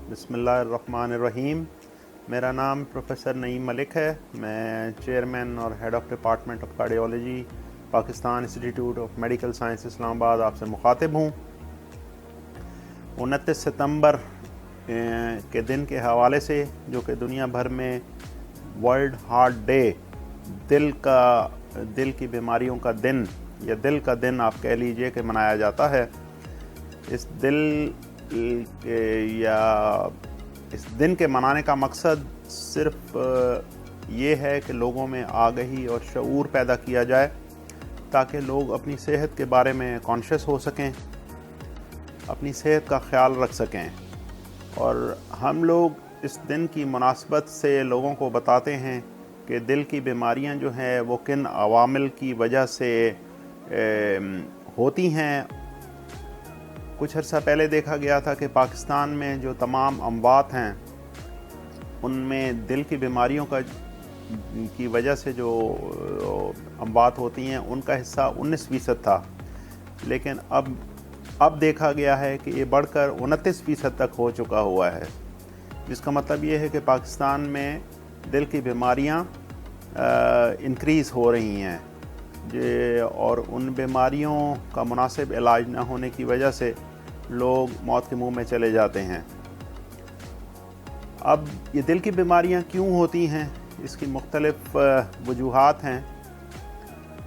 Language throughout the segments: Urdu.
بسم اللہ الرحمن الرحیم. میرا نام پروفیسر نعیم ملک ہے. میں چیئرمین اور head of department of cardiology Pakistan institute of medical science Islamabad آپ سے مخاطب ہوں. 29 ستمبر کے دن کے حوالے سے، جو کہ دنیا بھر میں ورلڈ ہارٹ ڈے، دل کی بیماریوں کا دن یا دل کا دن آپ کہہ لیجئے کہ منایا جاتا ہے. اس دن کے منانے کا مقصد صرف یہ ہے کہ لوگوں میں آگہی اور شعور پیدا کیا جائے تاکہ لوگ اپنی صحت کے بارے میں کانشیس ہو سکیں، اپنی صحت کا خیال رکھ سکیں. اور ہم لوگ اس دن کی مناسبت سے لوگوں کو بتاتے ہیں کہ دل کی بیماریاں جو ہیں وہ کن عوامل کی وجہ سے ہوتی ہیں. کچھ عرصہ پہلے دیکھا گیا تھا کہ پاکستان میں جو تمام اموات ہیں ان میں دل کی بیماریوں کی وجہ سے جو اموات ہوتی ہیں ان کا حصہ 19% تھا، لیکن اب دیکھا گیا ہے کہ یہ بڑھ کر 29% تک ہو چکا ہوا ہے، جس کا مطلب یہ ہے کہ پاکستان میں دل کی بیماریاں انکریز ہو رہی ہیں، اور ان بیماریوں کا مناسب علاج نہ ہونے کی وجہ سے لوگ موت کے منہ میں چلے جاتے ہیں. اب یہ دل کی بیماریاں کیوں ہوتی ہیں؟ اس کی مختلف وجوہات ہیں.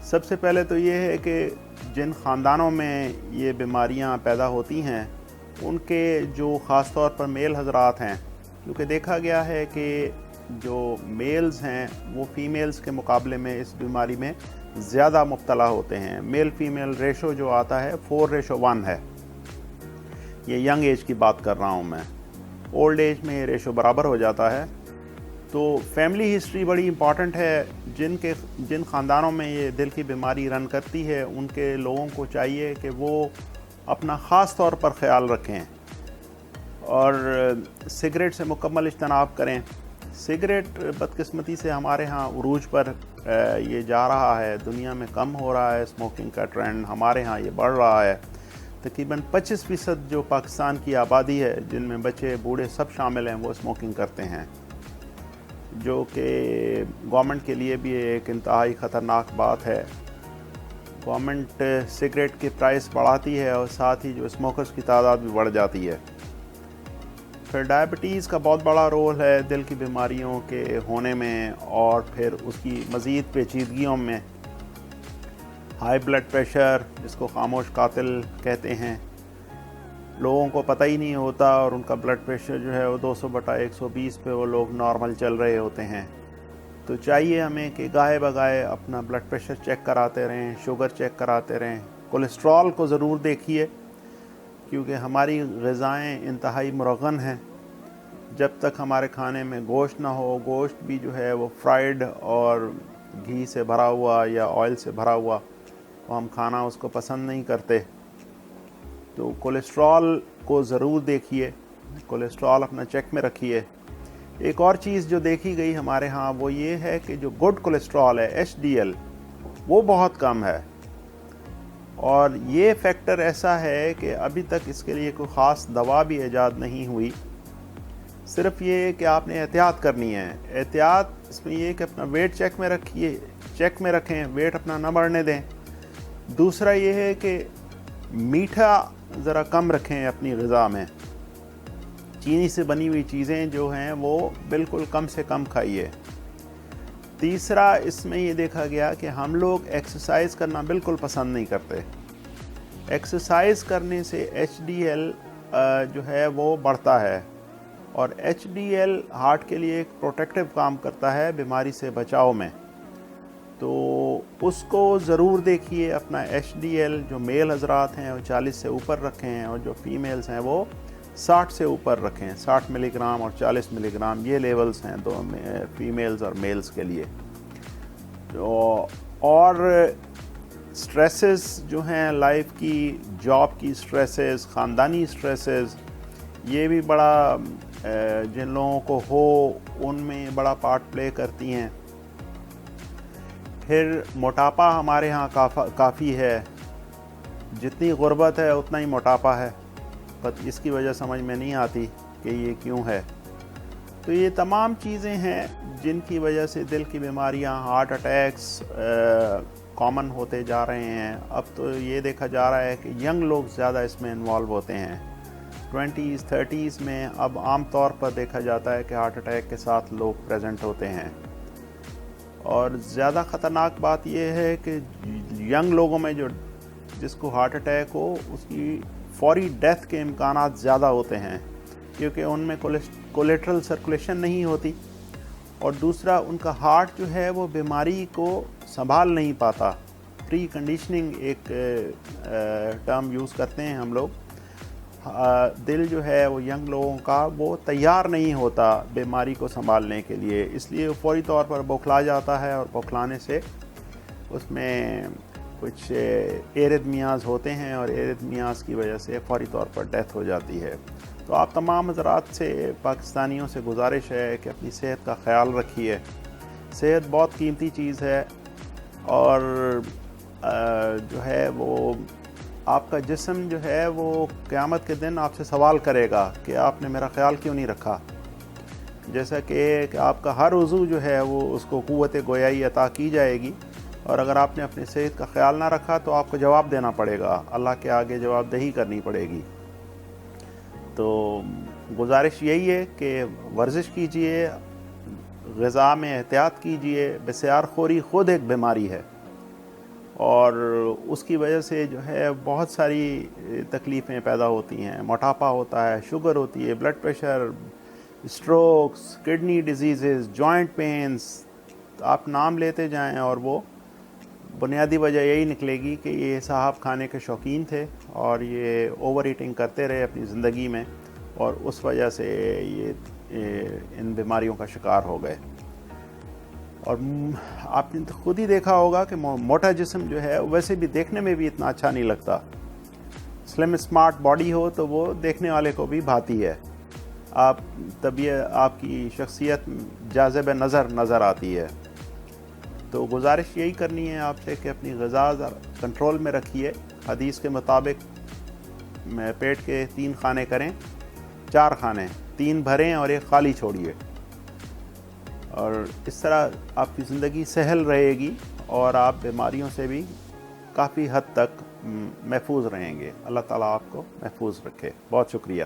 سب سے پہلے تو یہ ہے کہ جن خاندانوں میں یہ بیماریاں پیدا ہوتی ہیں ان کے جو خاص طور پر میل حضرات ہیں، کیونکہ دیکھا گیا ہے کہ جو میلز ہیں وہ فیمیلز کے مقابلے میں اس بیماری میں زیادہ مبتلا ہوتے ہیں. میل فیمیل ریشو جو آتا ہے 4:1 ہے. یہ ینگ ایج کی بات کر رہا ہوں میں. اولڈ ایج میں یہ ریشو برابر ہو جاتا ہے. تو فیملی ہسٹری بڑی امپورٹنٹ ہے. جن خاندانوں میں یہ دل کی بیماری رن کرتی ہے ان کے لوگوں کو چاہیے کہ وہ اپنا خاص طور پر خیال رکھیں اور سگریٹ سے مکمل اجتناب کریں. سگریٹ بدقسمتی سے ہمارے ہاں عروج پر یہ جا رہا ہے، دنیا میں کم ہو رہا ہے اسموکنگ کا ٹرینڈ، ہمارے ہاں یہ بڑھ رہا ہے. تقریباً 25% جو پاکستان کی آبادی ہے، جن میں بچے بوڑھے سب شامل ہیں، وہ اسموکنگ کرتے ہیں، جو کہ گورنمنٹ کے لیے بھی ایک انتہائی خطرناک بات ہے. گورنمنٹ سگریٹ کی پرائس بڑھاتی ہے اور ساتھ ہی جو اسموکرز کی تعداد بھی بڑھ جاتی ہے. پھر ڈائبٹیز کا بہت بڑا رول ہے دل کی بیماریوں کے ہونے میں، اور پھر اس کی مزید پیچیدگیوں میں ہائی بلڈ پریشر، جس کو خاموش قاتل کہتے ہیں. لوگوں کو پتہ ہی نہیں ہوتا اور ان کا بلڈ پریشر جو ہے وہ 200/120 پہ وہ لوگ نارمل چل رہے ہوتے ہیں. تو چاہیے ہمیں کہ گاہے بگاہے اپنا بلڈ پریشر چیک کراتے رہیں، شوگر چیک کراتے رہیں. کولیسٹرول کو ضرور دیکھیے، کیونکہ ہماری غذائیں انتہائی مرغن ہیں. جب تک ہمارے کھانے میں گوشت نہ ہو، گوشت بھی جو ہے وہ فرائیڈ اور گھی سے بھرا ہوا یا آئل سے بھرا ہوا، تو ہم کھانا اس کو پسند نہیں کرتے. تو کولیسٹرول کو ضرور دیکھیے، کولیسٹرول اپنا چیک میں رکھیے. ایک اور چیز جو دیکھی گئی ہمارے ہاں وہ یہ ہے کہ جو گڈ کولیسٹرول ہے HDL وہ بہت کم ہے، اور یہ فیکٹر ایسا ہے کہ ابھی تک اس کے لیے کوئی خاص دوا بھی ایجاد نہیں ہوئی. صرف یہ کہ آپ نے احتیاط کرنی ہے. احتیاط اس میں یہ کہ اپنا ویٹ چیک میں رکھیں، ویٹ اپنا نہ بڑھنے دیں. دوسرا یہ ہے کہ میٹھا ذرا کم رکھیں اپنی غذا میں. چینی سے بنی ہوئی چیزیں جو ہیں وہ بالکل کم سے کم کھائیے. تیسرا اس میں یہ دیکھا گیا کہ ہم لوگ ایکسرسائز کرنا بالکل پسند نہیں کرتے. ایکسرسائز کرنے سے HDL جو ہے وہ بڑھتا ہے، اور HDL ہارٹ کے لیے ایک پروٹیکٹیو کام کرتا ہے بیماری سے بچاؤ میں. تو اس کو ضرور دیکھیے. اپنا HDL جو میل حضرات ہیں وہ 40 سے اوپر رکھیں، اور جو فیمیلز ہیں وہ 60 سے اوپر رکھیں. 60 ملی گرام اور 40 ملی گرام یہ لیولز ہیں دو فیمیلز اور میلز کے لیے. اور سٹریسز جو ہیں لائف کی، جاب کی سٹریسز، خاندانی سٹریسز، یہ بھی بڑا جن لوگوں کو ہو ان میں بڑا پارٹ پلے کرتی ہیں. پھر موٹاپا ہمارے ہاں کافی ہے. جتنی غربت ہے اتنا ہی موٹاپا ہے، بس اس کی وجہ سمجھ میں نہیں آتی. کہ یہ کیوں ہے. تو یہ تمام چیزیں ہیں جن کی وجہ سے دل کی بیماریاں، ہارٹ اٹیکس کامن ہوتے جا رہے ہیں. اب تو یہ دیکھا جا رہا ہے کہ ینگ لوگ زیادہ اس میں انوالو ہوتے ہیں. 20s 30s میں اب عام طور پر دیکھا جاتا ہے کہ ہارٹ اٹیک کے ساتھ لوگ پریزنٹ ہوتے ہیں. اور زیادہ خطرناک بات یہ ہے کہ ینگ لوگوں میں جس کو ہارٹ اٹیک ہو اس کی فوری ڈیتھ کے امکانات زیادہ ہوتے ہیں، کیونکہ ان میں کولیٹرل سرکولیشن نہیں ہوتی، اور دوسرا ان کا ہارٹ جو ہے وہ بیماری کو سنبھال نہیں پاتا. پری کنڈیشننگ ایک ٹرم یوز کرتے ہیں ہم لوگ. دل جو ہے وہ ینگ لوگوں کا وہ تیار نہیں ہوتا بیماری کو سنبھالنے کے لیے، اس لیے فوری طور پر بوکھلا جاتا ہے، اور بوکھلانے سے اس میں کچھ ایرتھمیاز ہوتے ہیں، اور ایرتھمیاز کی وجہ سے فوری طور پر ڈیتھ ہو جاتی ہے. تو آپ تمام حضرات سے، پاکستانیوں سے گزارش ہے کہ اپنی صحت کا خیال رکھیے. صحت بہت قیمتی چیز ہے، اور جو ہے وہ آپ کا جسم جو ہے وہ قیامت کے دن آپ سے سوال کرے گا کہ آپ نے میرا خیال کیوں نہیں رکھا. جیسا کہ آپ کا ہر عضو جو ہے وہ اس کو قوت گویائی عطا کی جائے گی، اور اگر آپ نے اپنی صحت کا خیال نہ رکھا تو آپ کو جواب دینا پڑے گا، اللہ کے آگے جواب دہی کرنی پڑے گی. تو گزارش یہی ہے کہ ورزش کیجئے، غذا میں احتیاط کیجئے. بسیار خوری خود ایک بیماری ہے، اور اس کی وجہ سے جو ہے بہت ساری تکلیفیں پیدا ہوتی ہیں. موٹاپا ہوتا ہے، شوگر ہوتی ہے، blood pressure, strokes, kidney diseases, joint pains. آپ نام لیتے جائیں اور وہ بنیادی وجہ یہی نکلے گی کہ یہ صاحب کھانے کے شوقین تھے، اور یہ اوور ایٹنگ کرتے رہے اپنی زندگی میں، اور اس وجہ سے یہ ان بیماریوں کا شکار ہو گئے. اور آپ نے خود ہی دیکھا ہوگا کہ موٹا جسم جو ہے ویسے بھی دیکھنے میں بھی اتنا اچھا نہیں لگتا. سلم اسمارٹ باڈی ہو تو وہ دیکھنے والے کو بھی بھاتی ہے، آپ کی شخصیت جاذب نظر آتی ہے. تو گزارش یہی کرنی ہے آپ سے کہ اپنی غذا کنٹرول میں رکھیے. حدیث کے مطابق پیٹ کے 3 کھانے کریں، 4 کھانے، 3 بھریں اور 1 خالی چھوڑیے. اور اس طرح آپ کی زندگی سہل رہے گی، اور آپ بیماریوں سے بھی کافی حد تک محفوظ رہیں گے. اللہ تعالیٰ آپ کو محفوظ رکھے. بہت شکریہ.